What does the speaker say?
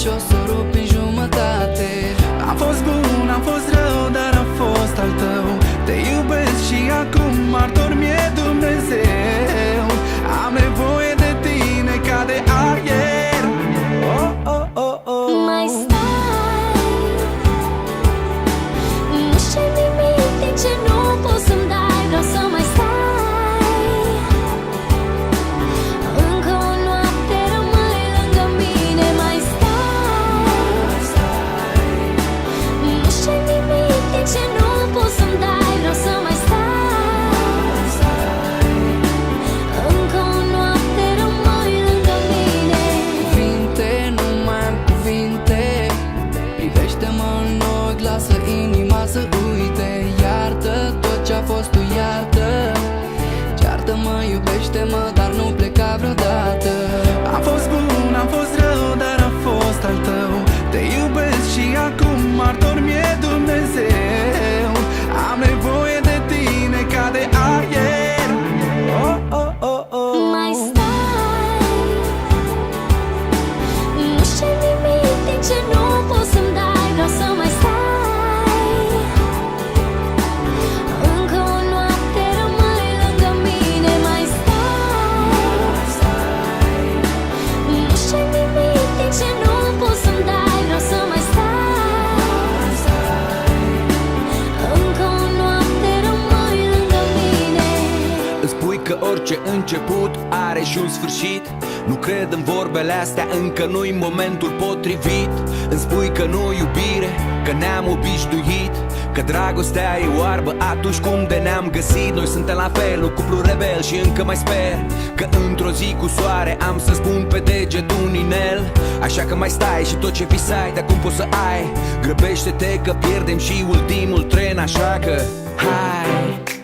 și o să rup în jumătate. Am fost bun, am fost rău, dar a fost al tău. Te iubesc și acum martor mi-e Dumnezeu. Am nevoie de tine ca de aer. Oh, oh, oh, oh. Mai stai, nu știu nimic din ce nu poți să-mi dai. Vreau să mai stai încă o noapte, rămâi lângă mine. Mai stai, nu știu nimic din ce nu poți să-mi dai. Vreau să mai stai încă o noapte, rămâi lângă mine. Cuvinte, nu mai am cuvinte. Privește-mă în ochi, lasă inima să uite. Iartă tot ce-a fost, tu iartă. Ceartă-mă, iubește-mă, dar nu pleca vreodată. Am fost bun, am fost rău, dar a fost al tău. Te iubesc și acum martor mi-e Dumnezeu. Am nevoie de tine ca de aer. Oh, oh, oh, oh. Mai stai, nu știu nimic din ce nu poți să-mi dai. Vreau să mai stai încă o noapte, rămâi lângă mine. Mai stai, nu știu nimic din ce nu poți să-mi dai. Vreau să mai stai încă o noapte, rămâi lângă mine. Îți spui că orice început are și un sfârșit. Nu cred în vorbele astea, încă nu-i momentul potrivit. Îmi spui că nu iubire, că ne-am obișnuit, că dragostea e oarbă atunci cum de ne-am găsit. Noi suntem la fel, un cuplu rebel și încă mai sper că într-o zi cu soare am să spun pe deget un inel. Așa că mai stai și tot ce visai de acum poți să ai. Grăbește-te că pierdem și ultimul tren, așa că hai.